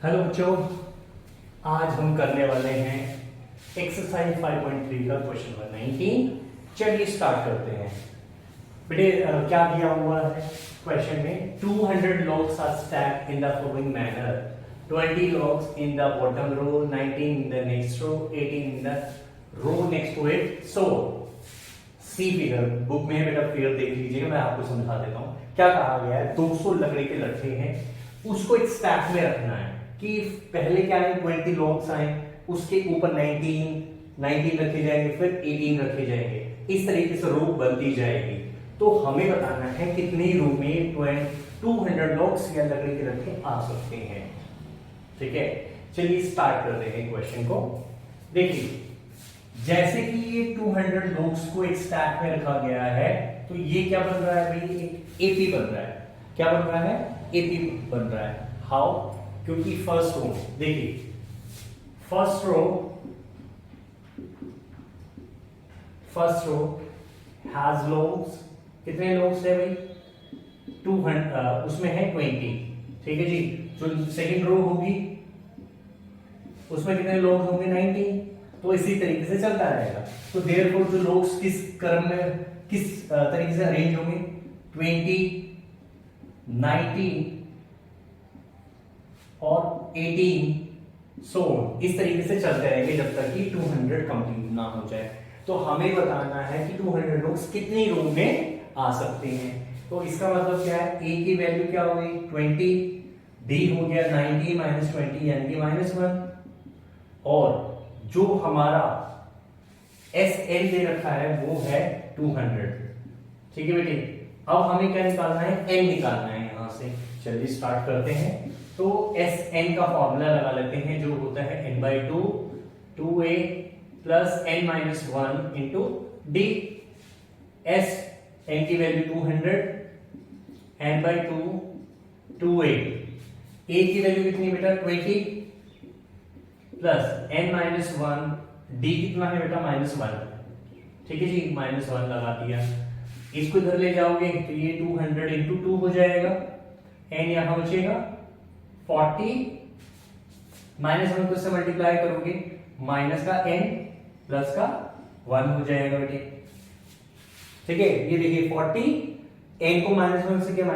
Hello बच्चों, आज हम करने वाले हैं एक्सरसाइज 5.3 का क्वेश्चन नंबर 19। चलिए स्टार्ट करते हैं। बेटे क्या दिया हुआ है क्वेश्चन में? 200 logs are stacked in the following manner: 20 logs in the bottom row, 19 in the next row, 18 in the row next to it. So see figure book में है बेटा, फिगर देख लीजिएगा, मैं आपको समझा देता हूँ क्या कहा गया है। 200 लकड़ी के लट्ठे हैं, उसको एक स्टैक में रखना है कि पहले क्या है 20 लॉग्स आए, उसके ऊपर 19 रखे जाएंगे, फिर 18 रखे जाएंगे, इस तरीके से रो बनती जाएगी। तो हमें बताना है कितनी रो में 200 लॉग्स या लकड़ी के लट्ठे आ सकते हैं। ठीक है, चलिए स्टार्ट करते हैं क्वेश्चन को। देखिए, जैसे कि ये 200 लॉग्स को एक स्टैक में रखा गया है, तो ये क्या बन रहा है भाई? एक एपी बन रहा है। क्या बन रहा है? एपी बन रहा है। हाउ? क्योंकि फर्स्ट रो, देखिए फर्स्ट रो हैज लॉग्स। कितने लॉग्स है भाई? 200, उसमें है 20। ठीक है जी। जो सेकंड रो होगी उसमें कितने लॉग्स होंगे? 19। तो इसी तरीके से चलता रहेगा। तो देयरफॉर जो लॉग्स किस क्रम में, किस तरीके से अरेंज होंगे? 20, 19 और 18, सो इस तरीके से चलते रहेंगे जब तक कि 200 कंप्लीट ना हो जाए। तो हमें बताना है कि 200 लॉग्स कितनी रो में आ सकते हैं। तो इसका मतलब क्या है? ए की वैल्यू क्या हो गई? 20, डी हो गया 90 माइनस 20 यानी कि -1, और जो हमारा एस एन दे रखा है वो है 200। ठीक है बेटे, अब हमें क्या निकालना है? एन निकालना है यहां से। चलिए स्टार्ट करते हैं। तो एस एन का फॉर्मूला लगा लेते हैं, जो होता है n/2 2a plus n-1 into D. S N की वैल्यू 200, n/2 2a, ए की वैल्यू कितनी बेटा? 20 प्लस n-1, डी कितना है बेटा? -1। ठीक है जी, -1 लगा दिया। इसको इधर ले जाओगे तो ये 200 इंटू 2 हो जाएगा, n यहां बचेगा 40, -1 को इससे मल्टीप्लाई करोगे, माइनस का n प्लस का 1 हो जाएगा बेटे। ठीक है, ये देखिए 40, n को -1 से क्या -n,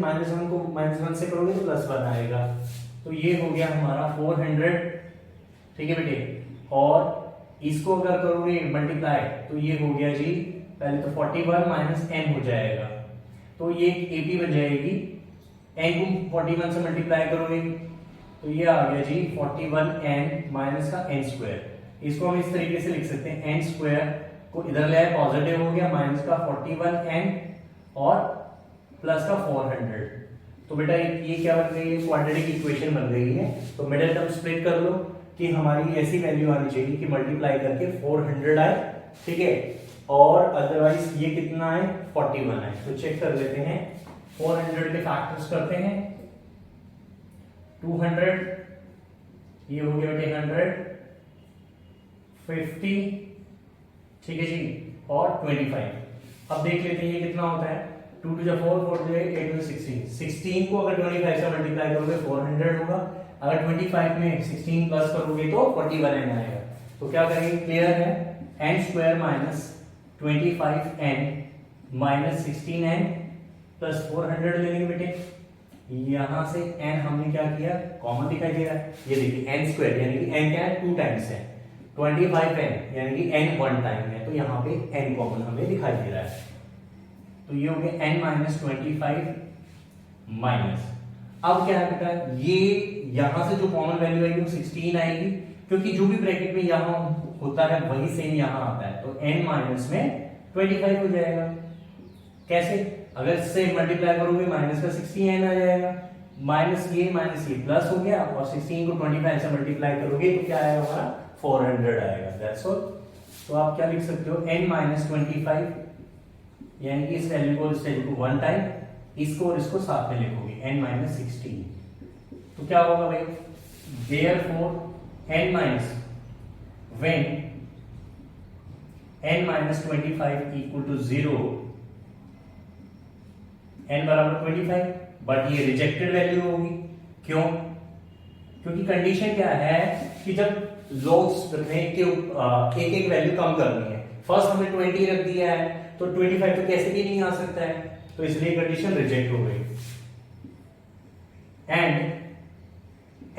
-1 को -1 से करोगे तो +1 आएगा। तो ये हो गया हमारा 400। ठीक है बेटे, और इसको अगर करोगे मल्टीप्लाई तो ये हो गया जी, पहले तो 41 माइनस n हो जाएगा, तो ये एपी बन जाएगी। n को 41 से मल्टीप्लाई करोगे तो ये आ गया जी 41n माइनस का n²। इसको हम इस तरीके से लिख सकते हैं, n² को इधर ले आए, पॉजिटिव हो गया, माइनस का 41n और प्लस का 400। तो बेटा ये क्या बन गई है? क्वाड्रेटिक इक्वेशन बन गई है। तो मिडिल टर्म स्प्लिट कर लो कि हमारी ऐसी वैल्यू आनी चाहिए कि मल्टीप्लाई करके 400 आए। ठीक है, और अदरवाइज ये कितना है? 41 है। तो चेक कर लेते हैं, 400 के फैक्टर्स करते हैं। 200, ये हो गया बेटे 100, 50, ठीक है जी, और 25। अब देख लेते हैं ये कितना होता है। 2 to 4, 4 to 8, 8 to 16। 16 को अगर 25 से मल्टीप्लाई करोगे 400 होगा, अगर 25 में 16 प्लस करोगे तो 41n आएगा। तो क्या करेंगे? क्लियर है, n² minus 25n minus 16n plus 400 ले लेंगे बेटे। यहां से n हमने क्या किया? कॉमन दिखाई दे रहा है, ये देखिए n² यानी कि n क्या है? 2 टाइम्स है, 25n यानी कि n 1 टाइम है, तो यहाँ पे n कॉमन हमें दिखाई दे रहा है। तो ये हो गया n माइनस 25 माइनस, अब क्या है बेटा? ये यहां से जो कॉमन वैल्यू आएगी वो 16 आएगी, क्योंकि जो भी ब्रैकेट में यहां होता है वही सेम यहां आता है। तो n माइनस में 25 हो जाएगा। कैसे? अगर इससे मल्टीप्लाई करोगे माइनस का 16n आ जाएगा, माइनस ये प्लस हो गया, और 16 को 25 से मल्टीप्लाई करोगे तो क्या आएगा हमारा? 400 आएगा। That's all. तो आप क्या लिख सकते हो? n माइनस 25 यानी कि इस वैल्यू को इस वैल्यू को 1 टाइम, इसको और इसको साथ में लिखोगे, n माइनस 16। तो क्या होगा भाई? Therefore n minus when n minus 25 equal to 0, n बराबर 25, बट ये रिजेक्टेड वैल्यू होगी। क्यों? क्योंकि कंडीशन क्या है कि जब लॉग्स रखने के एक एक वैल्यू कम करनी है, फर्स्ट हमने 20 रख दिया है तो 25 तो कैसे भी नहीं आ सकता है, तो इसलिए कंडीशन रिजेक्ट हो गई। एंड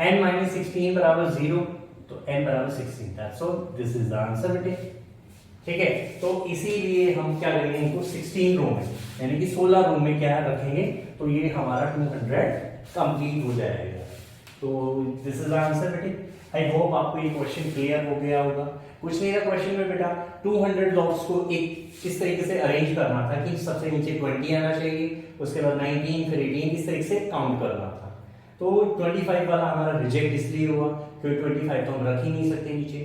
n माइनस 16 बराबर 0, तो n बराबर 16, so this is the answer बेटे। ठीक है, तो इसीलिए हम क्या करेंगे, इनको 16 रो में यानी कि 16 रो में क्या रखेंगे, तो ये हमारा 200 कंप्लीट हो जाएगा। तो दिस इज द आंसर बेटे। आई होप आपको ये क्वेश्चन क्लियर हो गया होगा। कुछ नहीं था क्वेश्चन में बेटा, 200 लॉग्स को एक इस तरीके से अरेंज करना था कि सबसे नीचे 20 आना चाहिए, उसके बाद 19, फिर 18, इस तरीके से काउंट करना था। तो 25 वाला हमारा रिजेक्ट इसलिए हुआ क्योंकि 25 तो हम रख ही नहीं सकते नीचे।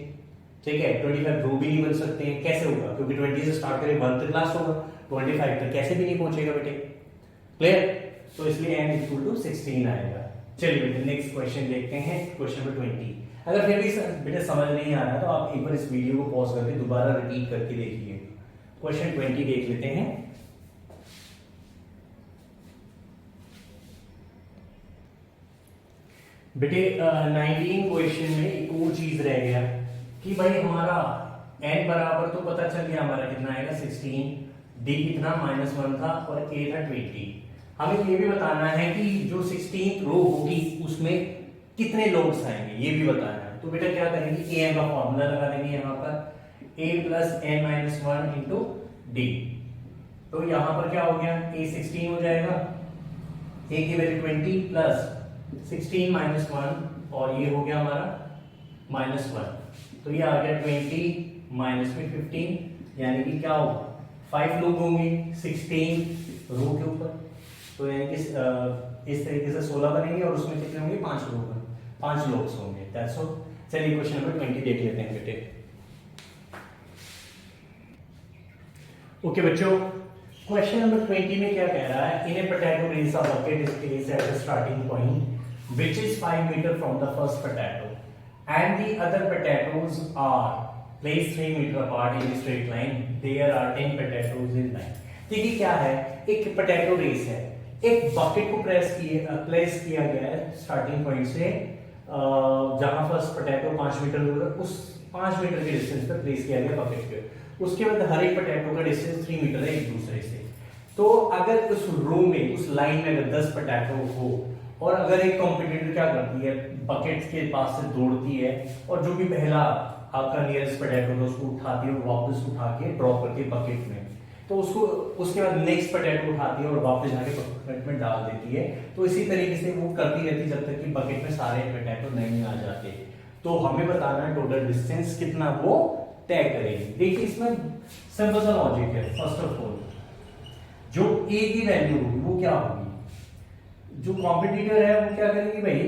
ठीक है, 25 रो भी नहीं बन सकते हैं, कैसे होगा, क्योंकि 20 से स्टार्ट करें 1 तक लास्ट होगा, 25 तक कैसे भी नहीं पहुंचेगा बेटे। क्लियर, तो इसलिए n इक्वल टू 16 आएगा। चलिए बेटे नेक्स्ट क्वेश्चन देखते हैं, क्वेश्चन नंबर 20। अगर फिर भी बेटे समझ नहीं आ रहा तो आप एक बार इस वीडियो को पॉज करके दोबारा रिपीट करके देखिए। क्वेश्चन 20 देख लेते हैं। बेटे 19 क्वेश्चन में एक और चीज रह गया कि भाई हमारा n बराबर तो पता चल गया हमारा कितना आएगा 16, d कितना -1 था और a था 20। हमें ये भी बताना है कि जो 16th रो होगी उसमें कितने लॉग्स आएंगे, ये भी बताना है। तो बेटा क्या करेंगे, am का फॉर्मूला लगा देंगे यहाँ पर a plus n - 1 into d। तो यहाँ पर क्या हो गया, a 16 हो जाएगा, a की वैल्यू 20 प्लस 16 - 1 और ये हो गया हमारा -1, तो ये आ गया 20 माइनस में 15, यानी कि क्या होगा 5 लोग होंगे 16 रो के ऊपर, तो यानी कि इस तरीके से 16 बनेंगे और उसमें कितने होंगे 5 लोग, 5 लोग होंगे। That's all. चलिए क्वेश्चन नंबर 20 देख लेते हैं बेटे। ओके बच्चों, क्वेश्चन नंबर 20 में क्या कह रहा है, in a potato race a bucket is placed at the starting point which is 5 meter from the first potato and the other potatoes are placed 3 meter apart in a straight line. There are 10 potatoes in line. देखिए क्या है, एक potato race है, एक bucket को place किया गया है स्टार्टिंग पॉइंट से, जहां फर्स्ट पोटैटो 5 मीटर दूर, उस 5 मीटर के डिस्टेंस पर प्लेस किया गया बकेट के। उसके बाद हर एक पोटैटो का डिस्टेंस 3 मीटर है एक दूसरे से। तो अगर उस रो में, उस लाइन में अगर 10 पोटैटो हो और अगर एक कॉम्पिटिटर क्या करती है, बकेट के पास से दौड़ती है और जो भी पहला आपका नियरेस्ट पोटैटो है उसको उठाती है और वापस उठा के ड्रॉप करके बकेट में, तो उसको उसके बाद नेक्स्ट पोटैटो उठाती है और वापस जाके बकेट में डाल देती है। तो इसी तरीके से वो करती रहती है जब तक कि बकेट में सारे पोटैटो नहीं आ जाते। तो हमें बताना है टोटल डिस्टेंस कितना वो तय करेगी। देखिए इसमें सिंपल सा लॉजिक है। फर्स्ट ऑफ ऑल जो ए की वैल्यू होगी वो क्या होगी, जो कॉम्पिटिटर है वो क्या करेगी भाई,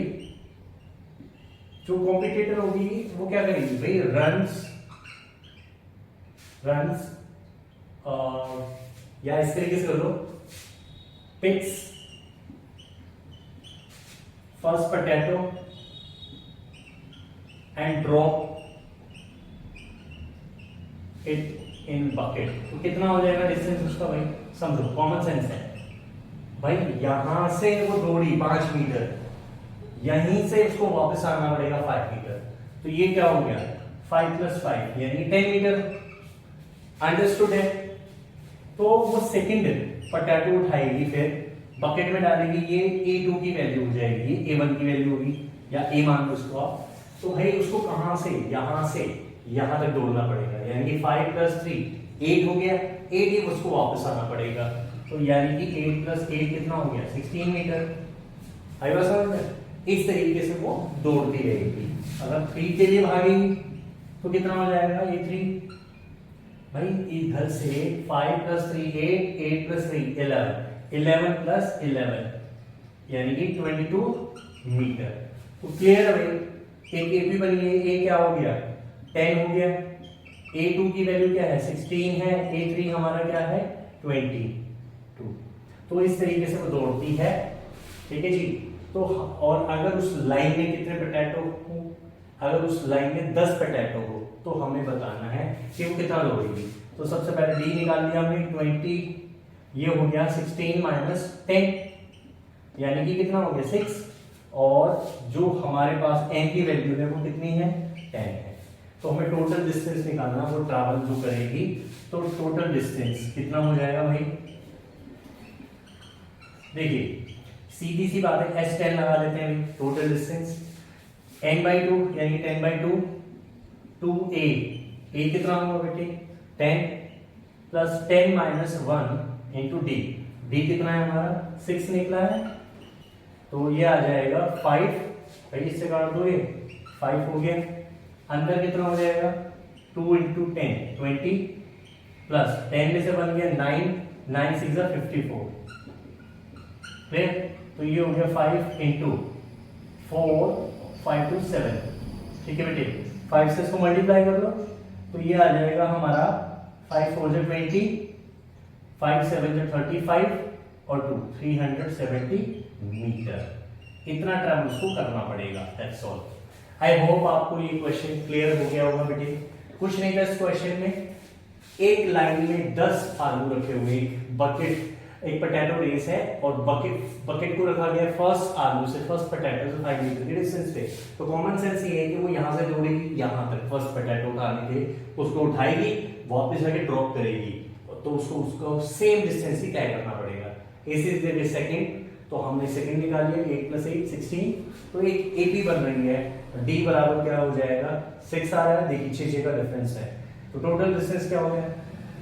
जो कॉम्पिटिटर होगी वो क्या करेगी भाई, रन्स या इस तरीके से कर लो, picks first potato and drop it in bucket. तो कितना हो जाएगा डिस्टेंस उसका भाई, समझो कॉमन सेंस है भाई, यहां से वो दौड़ी 5 मीटर, यहीं से उसको वापस आना पड़ेगा 5 मीटर, तो ये क्या हो गया 5 + 5 यानी 10 मीटर। अंडरस्टूड है। तो वो सेकंड पोटैटो उठाएगी, फिर बकेट में डालेगी, ये A2 की वैल्यू हो जाएगी, A1 की वैल्यू होगी या A मान लो उसको आप। तो भाई उसको कहां से यहां तक दौड़ना पड़ेगा, यानी कि 5 + 3 8 हो गया, 8 उसको वापस आना पड़ेगा, तो यानी कि 8 + 8 कितना हो गया 16 मीटर। आई बात समझ में? इस तरीके से वो दौड़ती रहेगी। अगर 3 के लिए भागेगी तो कितना हो जाएगा ये 3 भाई, इधर से 5 + 3 8, 8 + 3 11, 11 + 11 यानी कि 22 मीटर। तो क्लियर है भाई, एक ए भी बनी है, ए क्या हो गया 10 हो गया, A2 की वैल्यू क्या है 16 है, A3 हमारा क्या है 22। तो इस तरीके से वो दौड़ती है, ठीक है जी। तो और अगर उस लाइन में कितने पोटैटो हो, अगर उस लाइन में 10 पोटैटो हो तो हमें बताना है कि वो कितना दौड़ेगी। तो सबसे पहले डी निकाल लिया हमने 20, ये हो गया 16 - 10 यानी कि कितना हो गया 6, और जो हमारे पास n की वैल्यू है वो कितनी है 10 है। तो हमें टोटल डिस्टेंस निकालना, वो ट्रैवल जो करेगी, तो टोटल डिस्टेंस कितना हो जाएगा भाई, देखिए सीधी सी बात है, S10 लगा लेते हैं भाई। टोटल डिस्टेंस n/2 यानी 10/2 2a, a कितना होगा बेटे 10 plus 10 minus 1 into d, d कितना है हमारा 6 निकला है, तो ये आ जाएगा 5 भाई, इससे काट दो, ये 5 हो गया। अंदर कितना हो जाएगा 2 इंटू 10 20 प्लस 10 में से बन गया 9, 9 6 54 क्लियर। तो ये हो गया 5 इंटू 4 5 to 7, ठीक है बेटे। 5 से इसको मल्टीप्लाई कर लो तो ये आ जाएगा हमारा 5 4 से 20, 5 7 से 35 और 2 370 मीटर। इतना ट्रैवल उसको करना पड़ेगा, दैट्स ऑल। आई होप आपको ये क्वेश्चन क्लियर हो गया होगा बेटे। कुछ नहीं था इस क्वेश्चन में, एक लाइन में 10 आलू रखे हुए, बकेट, एक पोटैटो रेस है और बकेट को रखा गया फर्स्ट आलू से, फर्स्ट पोटैटो से 5 मीटर की डिस्टेंस पे। तो कॉमन सेंस ये है कि वो यहां से जोड़ेगी यहां तक, फर्स्ट पोटैटो उठाने के, उसको उठाएगी वापस जाके ड्रॉप करेगी, तो उसको सेम डिस्टेंस ही तय करना पड़ेगा। इस इज द सेकंड, तो हमने सेकंड निकाल लिया, 8 + 8 16, तो एक एपी बन रही है। डी बराबर क्या हो जाएगा 6 आ रहा है, देखिए 6 का डिफरेंस है। तो टोटल डिस्टेंस क्या हो गया,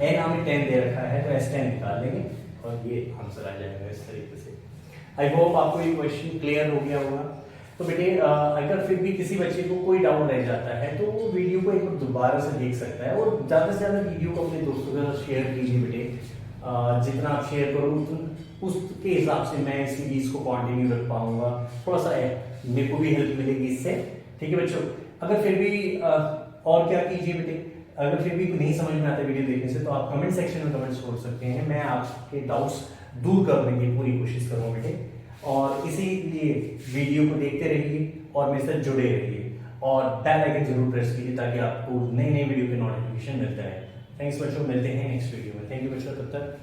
एन हमें 10 दे रखा है तो S10 निकाल लेंगे और ये आंसर आ जाएगा इस तरीके से। आई होप आपको ये क्वेश्चन क्लियर हो गया होगा। तो बेटे अगर फिर भी किसी बच्चे को कोई डाउट रह जाता है तो वो वीडियो को एक बार दोबारा से देख सकता है, और ज्यादा से ज्यादा वीडियो को अपने दोस्तों के साथ शेयर कीजिए बेटे। जितना आप शेयर करो उसके हिसाब से मैं इस सीरीज को कंटिन्यू रख पाऊंगा, थोड़ा सा मेरे को भी हेल्प मिलेगी इससे, ठीक है बच्चों। अगर फिर भी और क्या कीजिए बेटे, अगर फिर भी नहीं समझ में आता वीडियो देखने से तो आप कमेंट सेक्शन में कमेंट छोड़ सकते हैं, मैं आपके डाउट्स दूर करने की पूरी कोशिश करूंगा बेटे। और इसीलिए वीडियो को देखते रहिए और मेरे साथ जुड़े रहिए और बेल आइकन जरूर प्रेस कीजिए ताकि आपको नई नई वीडियो के नोटिफिकेशन मिलता है। थैंक्स बच्चों, मिलते हैं नेक्स्ट वीडियो में। थैंक यू बच्चों, तब तक